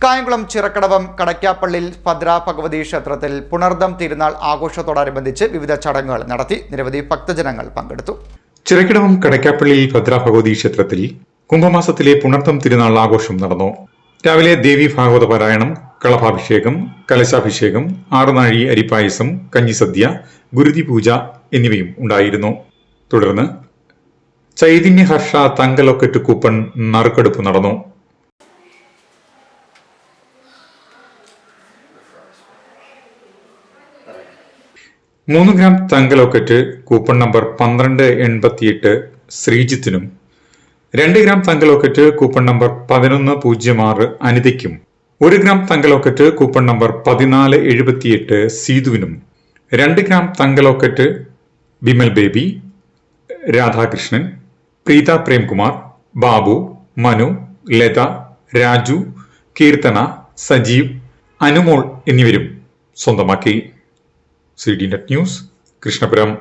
കായംകുളം ചിറക്കടവം കടയ്ക്കാപ്പള്ളിയിൽ ഭദ്ര ഭഗവതി ക്ഷേത്രത്തിൽ പുണർദം തിരുനാൾ ആഘോഷത്തോടനുബന്ധിച്ച് വിവിധ ചടങ്ങുകൾ നടത്തി. നിരവധി ഭക്തജനങ്ങൾ പങ്കെടുത്തു. ചിറക്കടവം കടയ്ക്കാപ്പള്ളിയിൽ ഭദ്ര ഭഗവതി ക്ഷേത്രത്തിൽ കുംഭമാസത്തിലെ പുണർദം തിരുനാൾ ആഘോഷം നടന്നു. രാവിലെ ദേവി ഭാഗവത പാരായണം, കളഭാഭിഷേകം, കലശാഭിഷേകം, ആറുനാഴി അരിപ്പായസം, കഞ്ഞിസദ്യ, ഗുരുതി പൂജ എന്നിവയും ഉണ്ടായിരുന്നു. തുടർന്ന് ചൈതന്യഹർഷ തങ്കലൊക്കറ്റ് കൂപ്പൺ നറുക്കെടുപ്പ് നടന്നു. 3 ഗ്രാം തങ്കലോക്കറ്റ് കൂപ്പൺ നമ്പർ 1288 ശ്രീജിത്തിനും, 2 ഗ്രാം തങ്കലോക്കറ്റ് കൂപ്പൺ നമ്പർ 1106 അനിതയ്ക്കും, 1 ഗ്രാം തങ്കലോക്കറ്റ് കൂപ്പൺ നമ്പർ 1478 സീതുവിനും, 2 ഗ്രാം തങ്കലോക്കറ്റ് ബിമൽ ബേബി, രാധാകൃഷ്ണൻ, പ്രീത പ്രേംകുമാർ, ബാബു, മനു, ലത, രാജു, കീർത്തന, സജീവ്, അനുമോൾ എന്നിവരും സ്വന്തമാക്കി. CDNet news, Krishnapuram.